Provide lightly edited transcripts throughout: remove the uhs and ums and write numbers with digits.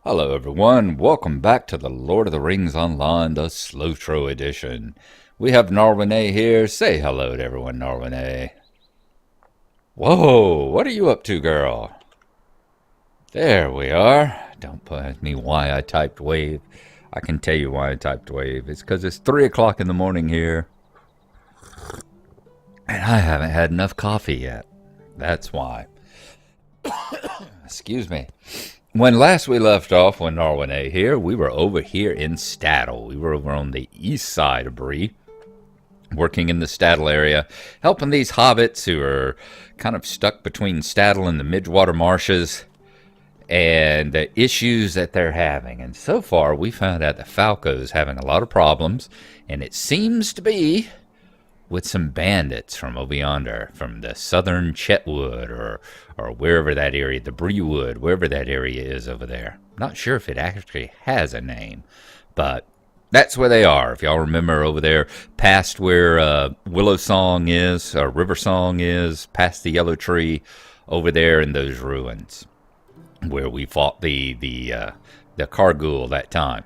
Hello everyone, welcome back to the Lord of the Rings Online, the SLOTRO edition. We have Gnarlrynae here. Say hello to everyone, Gnarlrynae. Whoa, what are you up to, girl? There we are. Don't ask me why I typed wave. I can tell you why I typed wave. It's because it's 3 o'clock in the morning here. And I haven't had enough coffee yet. That's why. Excuse me. When last we left off with Gnarlrynae here, we were over here in Staddle. We were over on the east side of Bree, working in the Staddle area, helping these hobbits who are kind of stuck between Staddle and the Midgewater Marshes and the issues that they're having. And so far, we found out that Falco's having a lot of problems, and it seems to be with some bandits from over yonder, from the southern Chetwood or wherever that area, the Breewood, wherever that area is over there. Not sure if it actually has a name, but that's where they are. If y'all remember over there, past where Willow Song is, or River Song is, past the Yellow Tree, over there in those ruins, where we fought the Carghoul that time.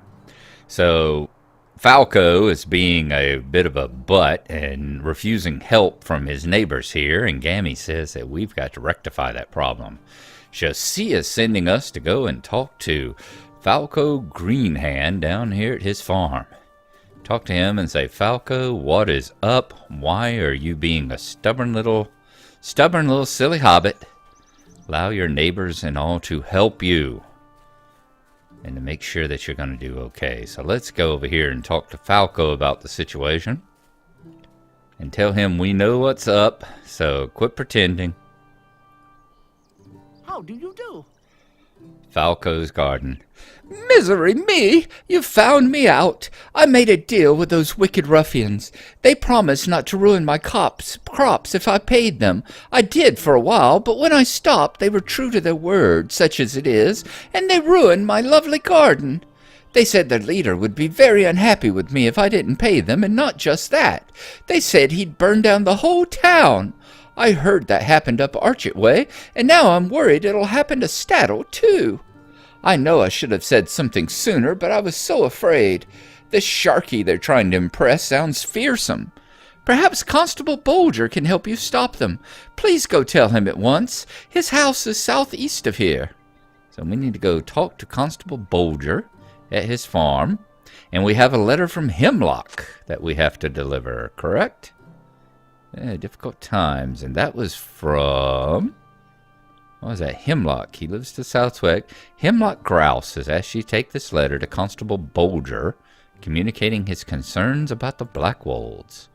So Falco is being a bit of a butt and refusing help from his neighbors here, and Gammy says that we've got to rectify that problem. She is sending us to go and talk to Falco Greenhand down here at his farm. Talk to him and say, Falco, what is up? Why are you being a stubborn little silly hobbit? Allow your neighbors and all to help you and to make sure that you're going to do okay. So let's go over here and talk to Falco about the situation and tell him we know what's up, so quit pretending. How do you do? Falco's garden. Misery me! You found me out. I made a deal with those wicked ruffians. They promised not to ruin my crops if I paid them. I did for a while, but when I stopped, they were true to their word, such as it is, and they ruined my lovely garden. They said their leader would be very unhappy with me if I didn't pay them, and not just that. They said he'd burn down the whole town. I heard that happened up Archet Way, and now I'm worried it'll happen to Staddle, too. I know I should have said something sooner, but I was so afraid. This Sharky they're trying to impress sounds fearsome. Perhaps Constable Bolger can help you stop them. Please go tell him at once. His house is southeast of here. So we need to go talk to Constable Bolger at his farm. And we have a letter from Hemlock that we have to deliver, correct? Difficult times. And that was from... what was that? Hemlock. He lives to Southwick. Hemlock Grouse has asked you to take this letter to Constable Bolger, communicating his concerns about the Blackwolds.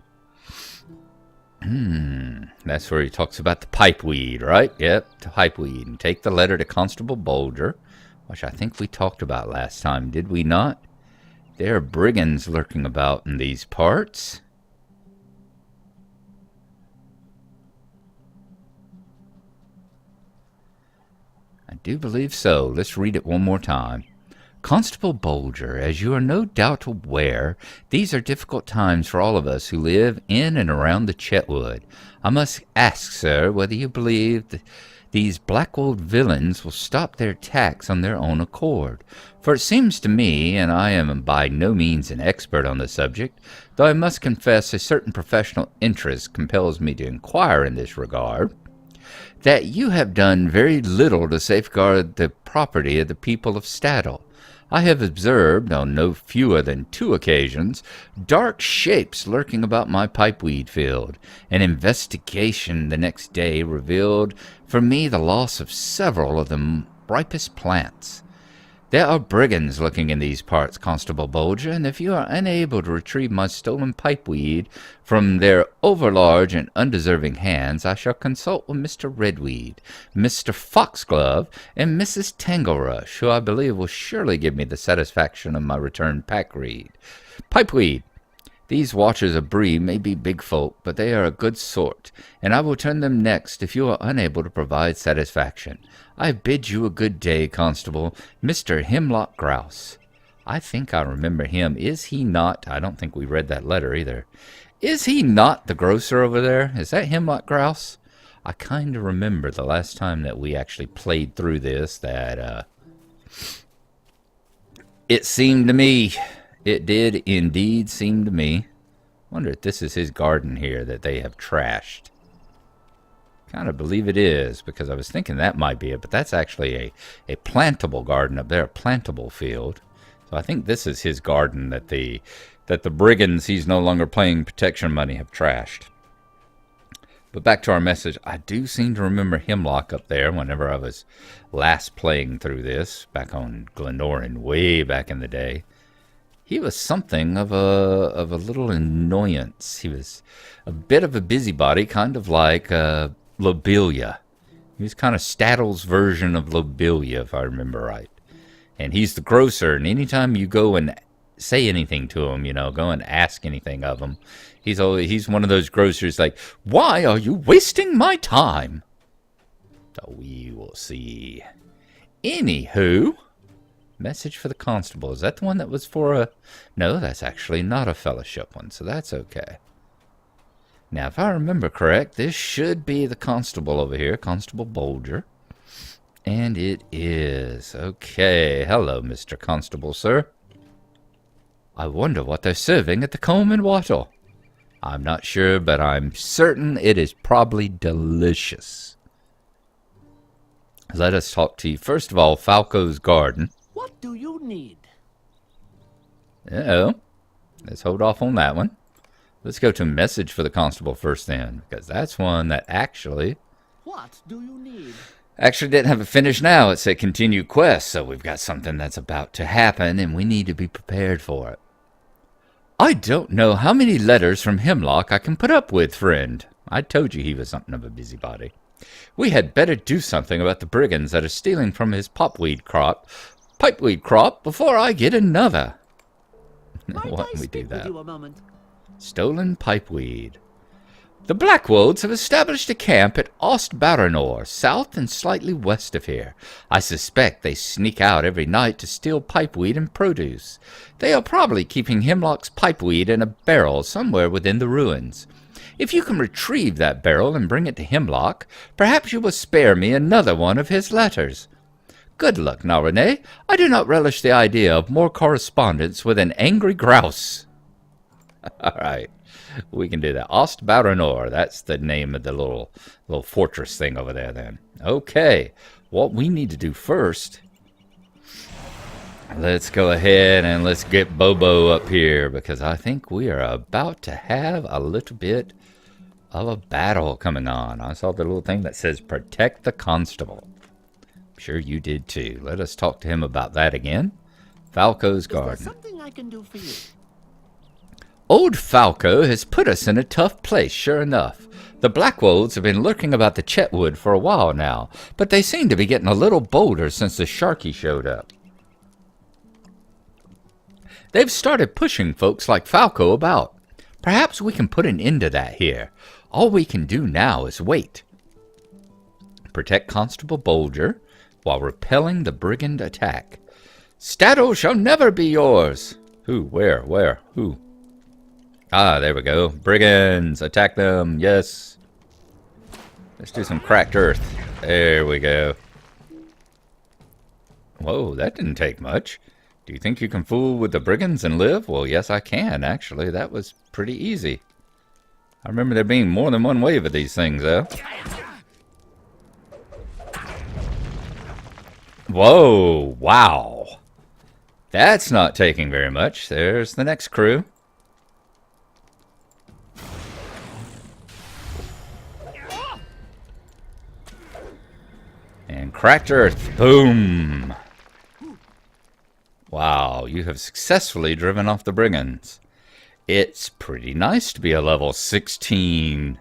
That's where he talks about the pipeweed, right? Yep, the pipeweed. And take the letter to Constable Bolger, which I think we talked about last time, did we not? There are brigands lurking about in these parts. I do believe so. Let's read it one more time. Constable Bolger, as you are no doubt aware, these are difficult times for all of us who live in and around the Chetwood. I must ask, sir, whether you believe these Blackwold villains will stop their attacks on their own accord. For it seems to me, and I am by no means an expert on the subject, though I must confess a certain professional interest compels me to inquire in this regard, that you have done very little to safeguard the property of the people of Staddle. I have observed, on no fewer than 2 occasions, dark shapes lurking about my pipeweed field. An investigation the next day revealed for me the loss of several of the ripest plants. There are brigands looking in these parts, Constable Bolger, and if you are unable to retrieve my stolen pipeweed from their overlarge and undeserving hands, I shall consult with Mr. Redweed, Mr. Foxglove, and Mrs. Tanglerush, who I believe will surely give me the satisfaction of my returned pipeweed. These watchers of Bree may be big folk, but they are a good sort, and I will turn them next if you are unable to provide satisfaction. I bid you a good day, Constable, Mr. Hemlock Grouse. I think I remember him. Is he not? I don't think we read that letter either. Is he not the grocer over there? Is that Hemlock Grouse? I kind of remember the last time that we actually played through this that It seemed to me. It did indeed seem to me. Wonder if this is his garden here that they have trashed. Kind of believe it is, because I was thinking that might be it, but that's actually a plantable garden up there, a plantable field. So I think this is his garden that the brigands he's no longer paying protection money have trashed. But back to our message, I do seem to remember Hemlock up there whenever I was last playing through this, back on Glendoran, way back in the day. He was something of a little annoyance. He was a bit of a busybody, kind of like Lobelia. He was kind of Staddle's version of Lobelia, if I remember right. And he's the grocer, and anytime you go and say anything to him, you know, go and ask anything of him, he's one of those grocers like, "Why are you wasting my time?" So we will see. Anywho, message for the constable. Is that the one that was for a... No, that's actually not a fellowship one, so that's okay. Now, if I remember correct, this should be the constable over here, Constable Bolger. And it is. Okay. Hello, Mr. Constable, sir. I wonder what they're serving at the Comb and Wattle. I'm not sure, but I'm certain it is probably delicious. Let us talk to you. First of all, Falco's garden. What do you need? Uh-oh. Let's hold off on that one. Let's go to message for the constable first then, because that's one that actually... What do you need? Actually didn't have it finished now. It said continue quest, so we've got something that's about to happen, and we need to be prepared for it. I don't know how many letters from Hemlock I can put up with, friend. I told you he was something of a busybody. We had better do something about the brigands that are stealing from his pipeweed crop before I get another. Why don't we do that? Stolen pipeweed. The Blackwolds have established a camp at Ostbaranor, south and slightly west of here. I suspect they sneak out every night to steal pipeweed and produce. They are probably keeping Hemlock's pipeweed in a barrel somewhere within the ruins. If you can retrieve that barrel and bring it to Hemlock, perhaps you will spare me another one of his letters. Good luck, Gnarlrynae. I do not relish the idea of more correspondence with an angry grouse. All right. We can do that. Ostbaranor, that's the name of the little fortress thing over there then. Okay, what we need to do first, let's go ahead and let's get Bobo up here, because I think we are about to have a little bit of a battle coming on. I saw the little thing that says protect the constable. I'm sure you did too. Let us talk to him about that again. Falco's garden. Is there something I can do for you? Old Falco has put us in a tough place, sure enough. The Blackwolds have been lurking about the Chetwood for a while now, but they seem to be getting a little bolder since the Sharky showed up. They've started pushing folks like Falco about. Perhaps we can put an end to that here. All we can do now is wait. Protect Constable Bolger while repelling the brigand attack. Staddle shall never be yours. Who? Where? Who? Ah, there we go. Brigands, attack them, yes. Let's do some cracked earth. There we go. Whoa, that didn't take much. Do you think you can fool with the brigands and live? Well, yes, I can, actually. That was pretty easy. I remember there being more than one wave of these things, though. Whoa, wow. That's not taking very much. There's the next crew. And cracked earth. Boom. Wow, you have successfully driven off the brigands. It's pretty nice to be a level 16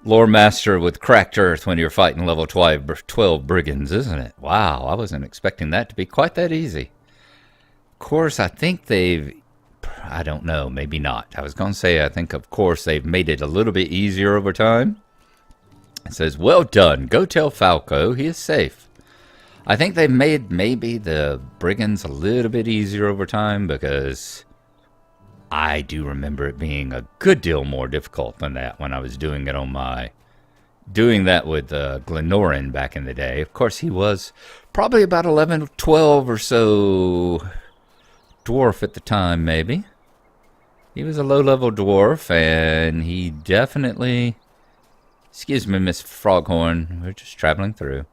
lore master with cracked earth when you're fighting level 12 brigands, isn't it? Wow, I wasn't expecting that to be quite that easy. Of course, I think I don't know, maybe not. I was going to say, I think, of course, they've made it a little bit easier over time. It says, well done. Go tell Falco he is safe. I think they've made maybe the brigands a little bit easier over time, because I do remember it being a good deal more difficult than that when I was doing it on my doing that with Glennoran back in the day. Of course, he was probably about 11, 12 or so dwarf at the time, maybe. He was a low-level dwarf, and he definitely... Excuse me, Miss Froghorn. We're just traveling through.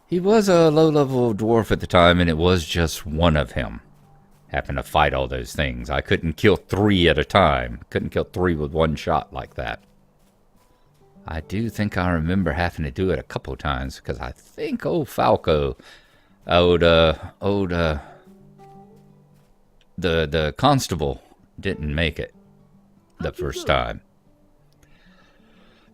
He was a low-level dwarf at the time, and it was just one of him. Happened to fight all those things. I couldn't kill 3 at a time. Couldn't kill 3 with one shot like that. I do think I remember having to do it a couple times, because I think old Falco, the constable, didn't make it the first time.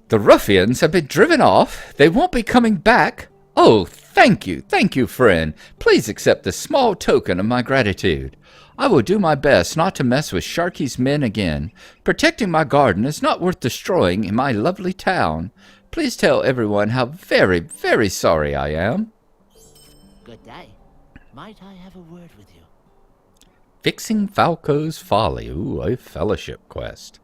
The ruffians have been driven off. They won't be coming back. Oh, thank you, friend. Please accept this small token of my gratitude. I will do my best not to mess with Sharky's men again. Protecting my garden is not worth destroying in my lovely town. Please tell everyone how very, very sorry I am. Good day. Might I have a word with you? Fixing Falco's Folly. Ooh, a fellowship quest.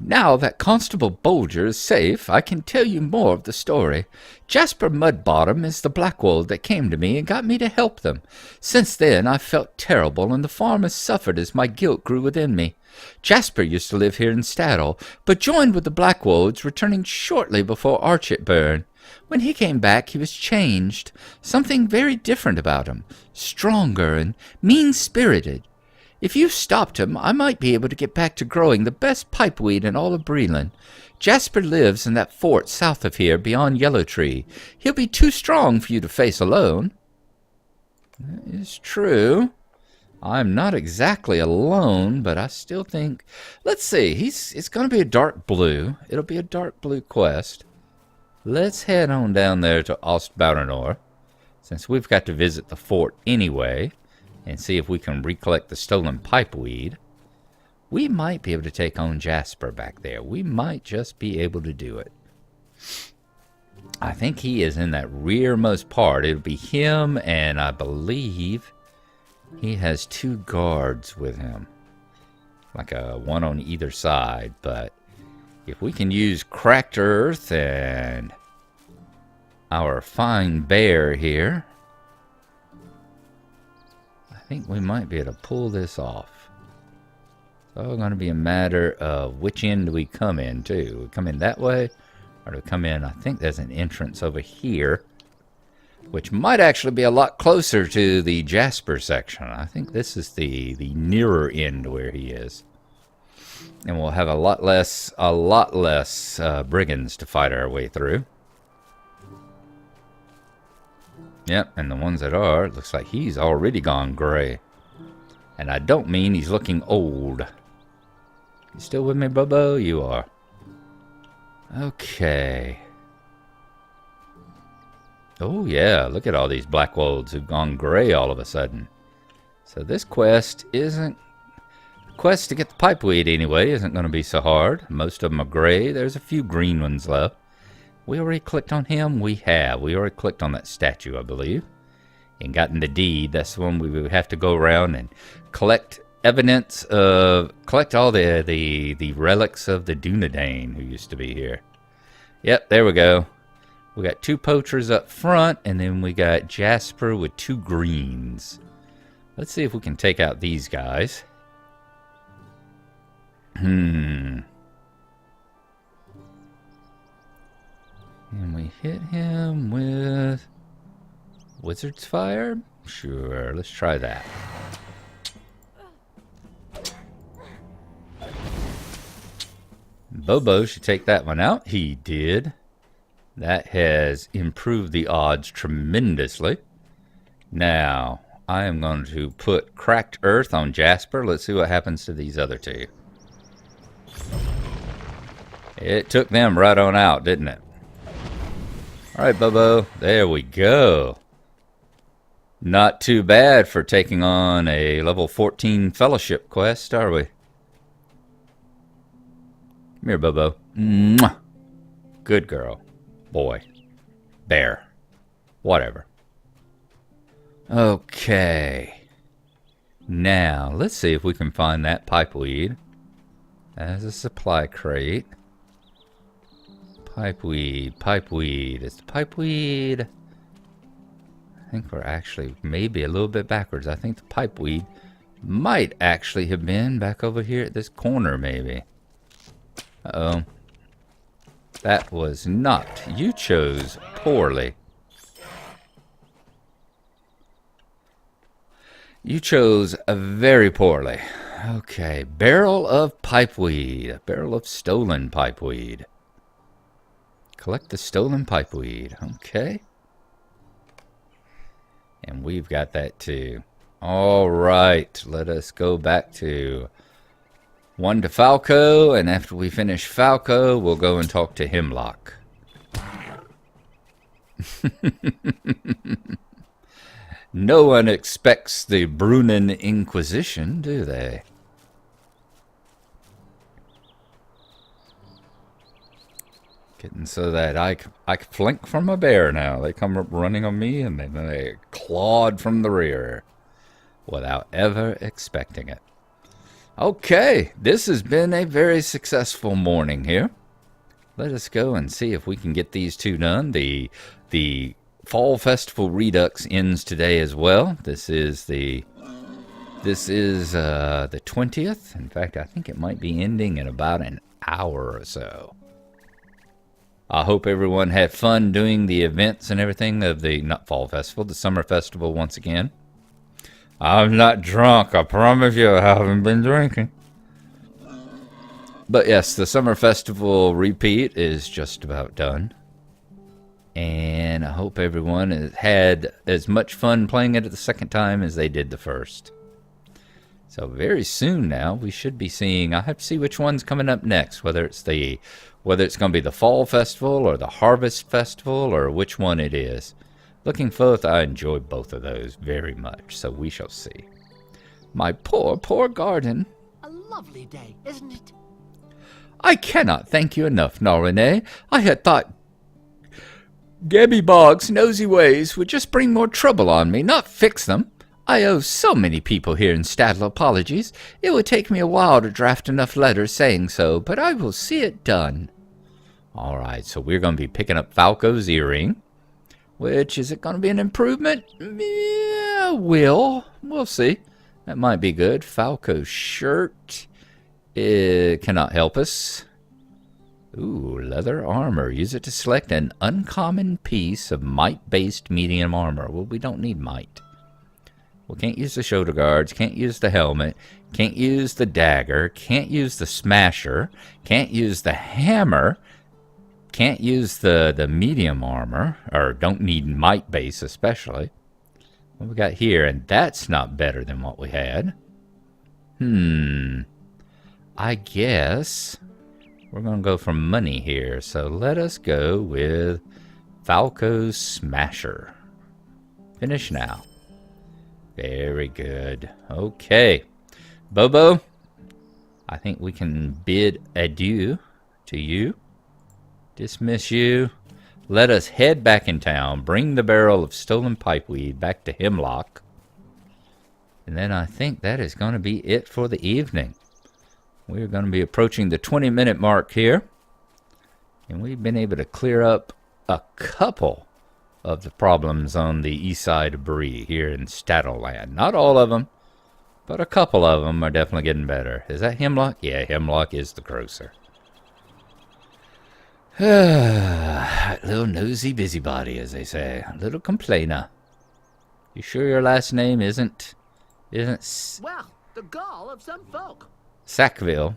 Now that Constable Bolger is safe, I can tell you more of the story. Jasper Mudbottom is the Blackwold that came to me and got me to help them. Since then, I've felt terrible, and the farm has suffered as my guilt grew within me. Jasper used to live here in Staddle, but joined with the Blackwolds, returning shortly before Architburn. When he came back, he was changed. Something very different about him. Stronger and mean-spirited. If you stopped him, I might be able to get back to growing the best pipeweed in all of Breland. Jasper lives in that fort south of here, beyond Yellow Tree. He'll be too strong for you to face alone. That is true. I'm not exactly alone, but I still think... Let's see, it's going to be a dark blue. It'll be a dark blue quest. Let's head on down there to Ostbaranor, since we've got to visit the fort anyway, and see if we can recollect the stolen pipeweed. We might be able to take on Jasper back there. We might just be able to do it. I think he is in that rearmost part. It'll be him, and I believe he has 2 guards with him. Like a one on either side, but if we can use cracked earth and our fine bear here, I think we might be able to pull this off. It's all going to be a matter of which end do we come in, too. Do we come in that way, or do we come in, I think there's an entrance over here, which might actually be a lot closer to the Jasper section. I think this is the nearer end where he is. And we'll have a lot less brigands to fight our way through. Yep, and the ones that are, it looks like he's already gone gray. And I don't mean he's looking old. You still with me, Bobo? You are. Okay. Oh yeah, look at all these Blackwolds who've gone gray all of a sudden. So this quest isn't... The quest to get the pipeweed anyway isn't going to be so hard. Most of them are gray. There's a few green ones left. We already clicked on him? We have. We already clicked on that statue, I believe. And gotten the deed. That's the one we would have to go around and collect evidence of... Collect all the relics of the Dunedain who used to be here. Yep, there we go. We got 2 poachers up front, and then we got Jasper with 2 greens. Let's see if we can take out these guys. And we hit him with Wizard's Fire? Sure, let's try that. Bobo should take that one out. He did. That has improved the odds tremendously. Now, I am going to put Cracked Earth on Jasper. Let's see what happens to these other 2. It took them right on out, didn't it? Alright, Bobo. There we go. Not too bad for taking on a level 14 fellowship quest, are we? Come here, Bobo. Mwah. Good girl. Boy. Bear. Whatever. Okay. Now, let's see if we can find that pipeweed as a supply crate. Pipeweed, pipeweed. It's the pipeweed. I think we're actually maybe a little bit backwards. I think the pipeweed might actually have been back over here at this corner, maybe. Uh-oh. That was not. You chose poorly. You chose very poorly. Okay, barrel of pipeweed. A barrel of stolen pipeweed. Collect the stolen pipeweed. Okay. And we've got that too. All right, let us go back to one to Falco, and after we finish Falco, we'll go and talk to Hemlock. No one expects the Brunnen Inquisition, do they? Getting so that I flank from a bear now. They come up running on me, and then they clawed from the rear without ever expecting it. Okay, this has been a very successful morning here. Let us go and see if we can get these two done. The Fall Festival Redux ends today as well. This is the 20th. In fact, I think it might be ending in about an hour or so. I hope everyone had fun doing the events and everything of the, not Fall Festival, the Summer Festival once again. I'm not drunk, I promise you I haven't been drinking. But yes, the Summer Festival repeat is just about done. And I hope everyone has had as much fun playing it the second time as they did the first. So very soon now, we should be seeing, I have to see which one's coming up next, whether it's going to be the Fall Festival or the Harvest Festival or which one it is. Looking forth, I enjoy both of those very much, so we shall see. My poor, poor garden. A lovely day, isn't it? I cannot thank you enough, Gnarlrynae. I had thought Gabby Boggs' nosy ways would just bring more trouble on me, not fix them. I owe so many people here in Staddle apologies. It would take me a while to draft enough letters saying so, but I will see it done. All right, so we're going to be picking up Falco's earring. Which, is it going to be an improvement? Yeah, we'll see. That might be good. Falco's shirt. It cannot help us. Ooh, leather armor. Use it to select an uncommon piece of might-based medium armor. Well, we don't need might. We can't use the shoulder guards. Can't use the helmet. Can't use the dagger. Can't use the smasher. Can't use the hammer. Can't use the medium armor, or don't need might base especially. What we got here, and that's not better than what we had. I guess we're going to go for money here, so let us go with Falco's Smasher. Finish now. Very good. Okay. Bobo, I think we can bid adieu to you. Dismiss you. Let us head back in town. Bring the barrel of stolen pipeweed back to Hemlock. And then I think that is going to be it for the evening. We're going to be approaching the 20-minute mark here. And we've been able to clear up a couple of the problems on the east side of Bree here in Staddle Land. Not all of them, but a couple of them are definitely getting better. Is that Hemlock? Yeah, Hemlock is the grocer. Little nosy busybody, as they say. Little complainer. You sure your last name isn't Well, the gall of some folk. Sackville?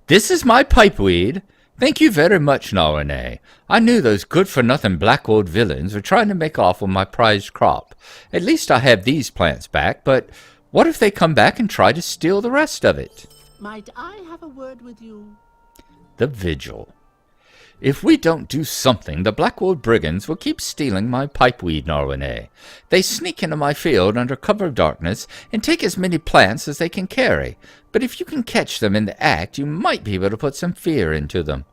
This is my pipeweed. Thank you very much, Gnarlrynae. I knew those good-for-nothing Blackwood villains were trying to make off with my prized crop. At least I have these plants back, but what if they come back and try to steal the rest of it? Might I have a word with you? The Vigil. If we don't do something, the Blackwood brigands will keep stealing my pipeweed, Gnarlrynae. They sneak into my field under cover of darkness and take as many plants as they can carry. But if you can catch them in the act, you might be able to put some fear into them.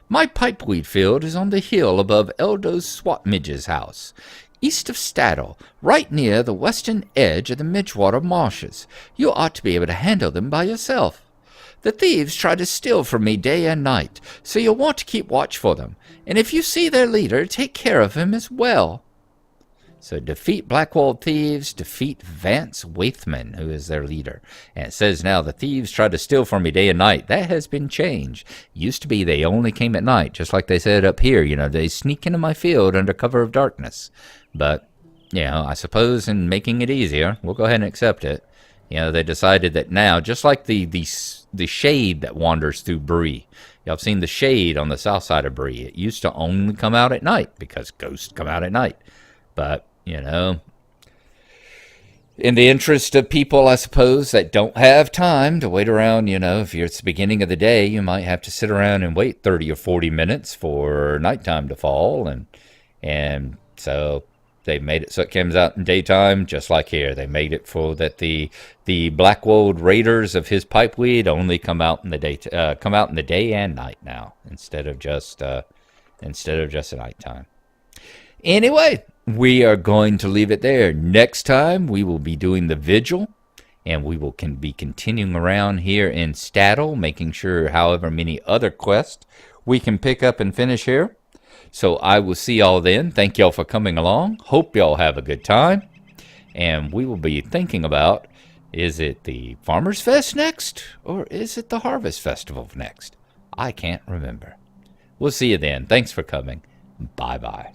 My pipeweed field is on the hill above Eldo's Swat Midge's house, east of Staddle, right near the western edge of the Midgewater marshes. You ought to be able to handle them by yourself. The thieves try to steal from me day and night, so you'll want to keep watch for them. And if you see their leader, take care of him as well. So defeat Blackwall thieves, defeat Vance Waithman, who is their leader. And it says now the thieves try to steal from me day and night. That has been changed. Used to be they only came at night, just like they said up here. They sneak into my field under cover of darkness. But, I suppose in making it easier, we'll go ahead and accept it. They decided that now, just like the shade that wanders through Bree. Y'all have seen the shade on the south side of Bree. It used to only come out at night because ghosts come out at night. But, in the interest of people, I suppose, that don't have time to wait around, if it's the beginning of the day, you might have to sit around and wait 30 or 40 minutes for nighttime to fall. And so they made it so it comes out in daytime, just like here. They made it for that the Blackwold Raiders of his Pipeweed only come out in the day and night now, instead of just at nighttime. Anyway, we are going to leave it there. Next time, we will be doing the Vigil, and we will be continuing around here in Staddle, making sure however many other quests we can pick up and finish here. So I will see y'all then. Thank y'all for coming along. Hope y'all have a good time. And we will be thinking about, is it the Farmer's Fest next, or is it the Harvest Festival next? I can't remember. We'll see you then. Thanks for coming. Bye-bye.